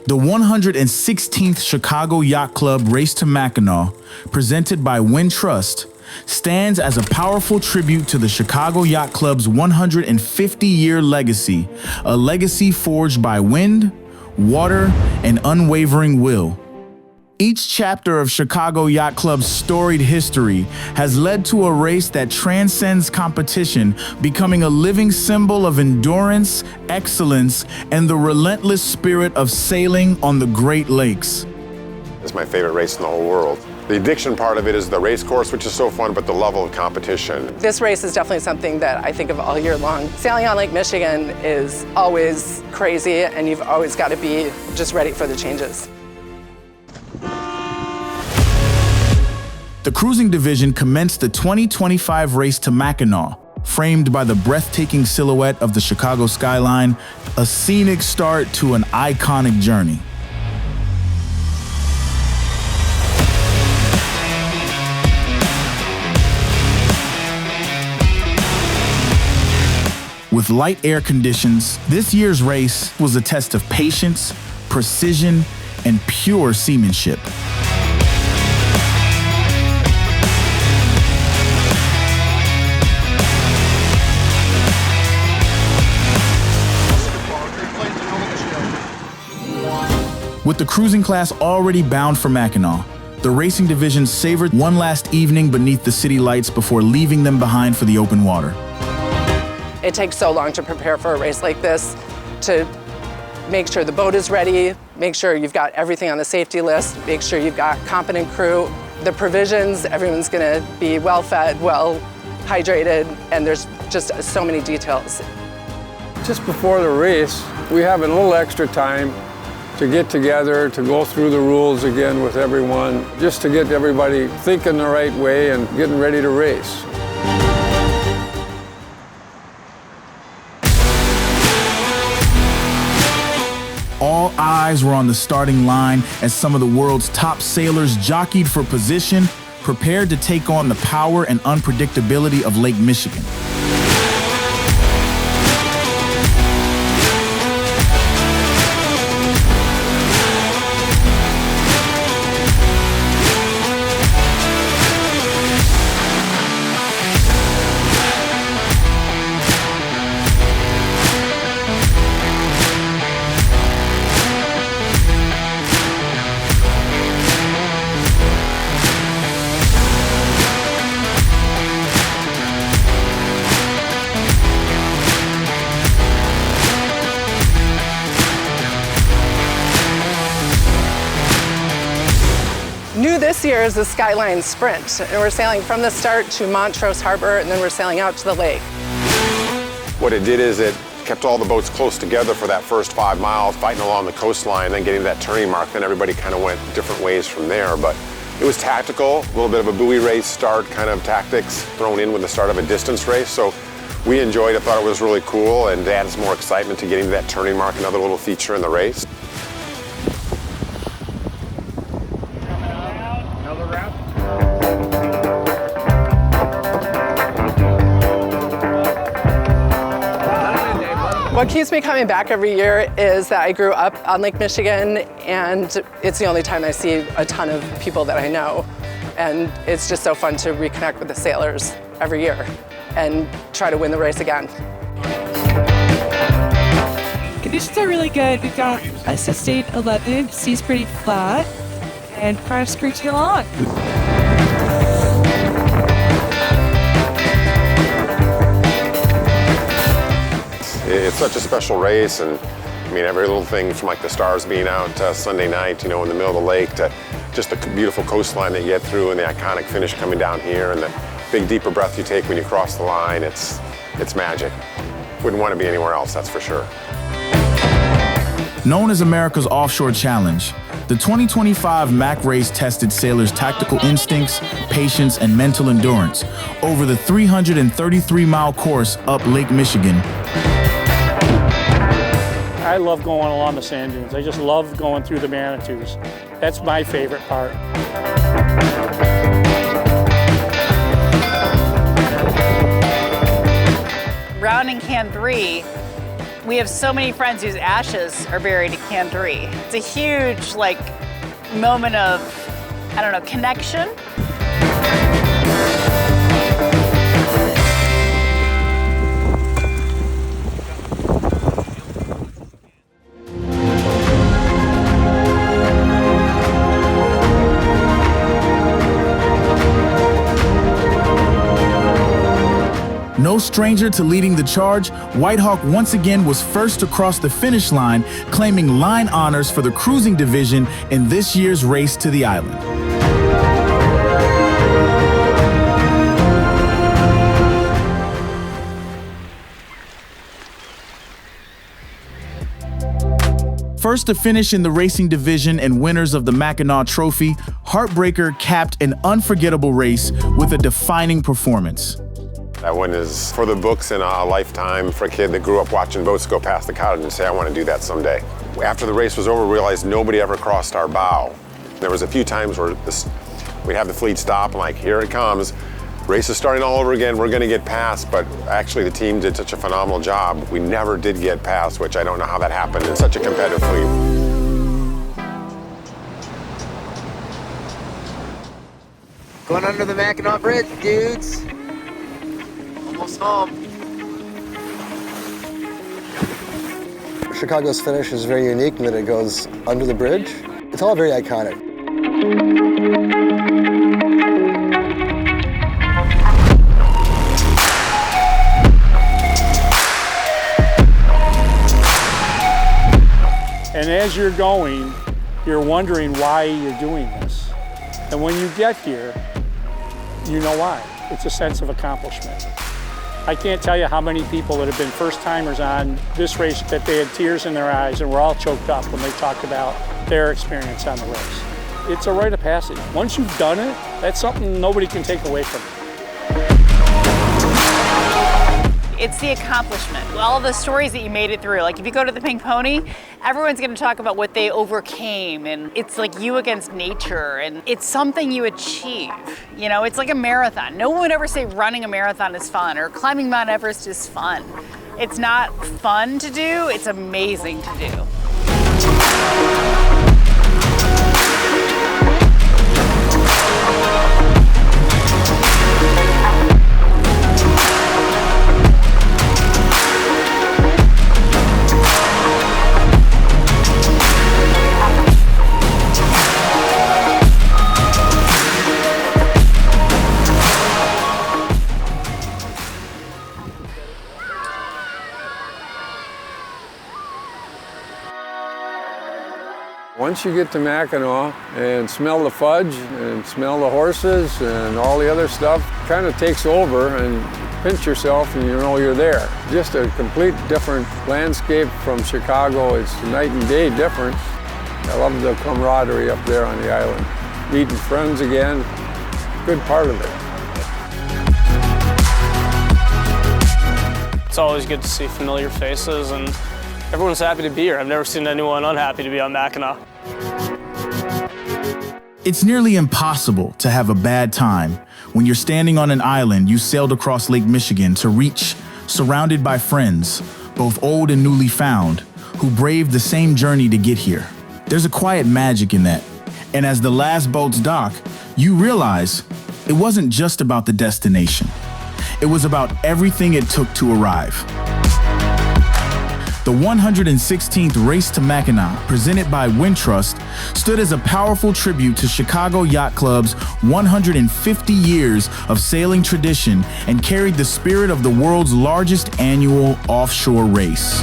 The 116th Chicago Yacht Club Race to Mackinac, presented by Wintrust, stands as a powerful tribute to the Chicago Yacht Club's 150-year legacy, a legacy forged by wind, water, and unwavering will. Each chapter of Chicago Yacht Club's storied history has led to a race that transcends competition, becoming a living symbol of endurance, excellence, and the relentless spirit of sailing on the Great Lakes. It's my favorite race in the whole world. The addiction part of it is the race course, which is so fun, but the level of competition. This race is definitely something that I think of all year long. Sailing on Lake Michigan is always crazy, and you've always got to be just ready for the changes. The cruising division commenced the 2025 race to Mackinac, framed by the breathtaking silhouette of the Chicago skyline, a scenic start to an iconic journey. With light air conditions, this year's race was a test of patience, precision, and pure seamanship. With the cruising class already bound for Mackinac, the racing division savored one last evening beneath the city lights before leaving them behind for the open water. It takes so long to prepare for a race like this, to make sure the boat is ready, make sure you've got everything on the safety list, make sure you've got competent crew, the provisions, everyone's gonna be well fed, well hydrated, and there's just so many details. Just before the race, we have a little extra time to get together, to go through the rules again with everyone, just to get everybody thinking the right way and getting ready to race. All eyes were on the starting line as some of the world's top sailors jockeyed for position, prepared to take on the power and unpredictability of Lake Michigan. New this year is the Skyline Sprint, and we're sailing from the start to Montrose Harbor, and then we're sailing out to the lake. What it did is it kept all the boats close together for that first 5 miles, fighting along the coastline, then getting to that turning mark. Then everybody kind of went different ways from there. But it was tactical, a little bit of a buoy race start kind of tactics thrown in with the start of a distance race. So we enjoyed it, thought it was really cool, and added some more excitement to getting to that turning mark, another little feature in the race. What keeps me coming back every year is that I grew up on Lake Michigan, and it's the only time I see a ton of people that I know. And it's just so fun to reconnect with the sailors every year and try to win the race again. Conditions are really good. We've got a sustained 11, sea's pretty flat, and kind of screeching along. It's such a special race, and I mean, every little thing from like the stars being out Sunday night, you know, in the middle of the lake, to just the beautiful coastline that you get through and the iconic finish coming down here and the big deeper breath you take when you cross the line. It's magic. Wouldn't want to be anywhere else, that's for sure. Known as America's Offshore Challenge, the 2025 Mac race tested sailors' tactical instincts, patience, and mental endurance over the 333-mile course up Lake Michigan. I love going along the sand dunes. I just love going through the Manitous. That's my favorite part. Round in Can 3, We have so many friends whose ashes are buried at Can 3. It's a huge, like, moment of, I don't know, connection. No stranger to leading the charge, Whitehawk once again was first across the finish line, claiming line honors for the cruising division in this year's race to the island. First to finish in the racing division and winners of the Mackinac Trophy, Heartbreaker capped an unforgettable race with a defining performance. That one is for the books in a lifetime for a kid that grew up watching boats go past the cottage and say, I want to do that someday. After the race was over, we realized nobody ever crossed our bow. There was a few times where we'd have the fleet stop and like, here it comes. Race is starting all over again, we're going to get past, but actually the team did such a phenomenal job. We never did get past, which I don't know how that happened in such a competitive fleet. Going under the Mackinac Bridge, dudes. Almost home. Chicago's finish is very unique in that it goes under the bridge. It's all very iconic. And as you're going, you're wondering why you're doing this. And when you get here, you know why. It's a sense of accomplishment. I can't tell you how many people that have been first-timers on this race that they had tears in their eyes and were all choked up when they talked about their experience on the race. It's a rite of passage. Once you've done it, that's something nobody can take away from you. It's the accomplishment. All the stories that you made it through. Like if you go to the Pink Pony, everyone's gonna talk about what they overcame, and it's like you against nature, and it's something you achieve. You know, it's like a marathon. No one would ever say running a marathon is fun or climbing Mount Everest is fun. It's not fun to do, it's amazing to do. Once you get to Mackinac and smell the fudge and smell the horses and all the other stuff, kind of takes over and pinch yourself and you know you're there. Just a complete different landscape from Chicago. It's night and day different. I love the camaraderie up there on the island. Meeting friends again, good part of it. It's always good to see familiar faces, and everyone's happy to be here. I've never seen anyone unhappy to be on Mackinac. It's nearly impossible to have a bad time when you're standing on an island you sailed across Lake Michigan to reach, surrounded by friends, both old and newly found, who braved the same journey to get here. There's a quiet magic in that. And as the last boats dock, you realize it wasn't just about the destination. It was about everything it took to arrive. The 116th Race to Mackinac, presented by Wintrust, stood as a powerful tribute to Chicago Yacht Club's 150 years of sailing tradition and carried the spirit of the world's largest annual offshore race.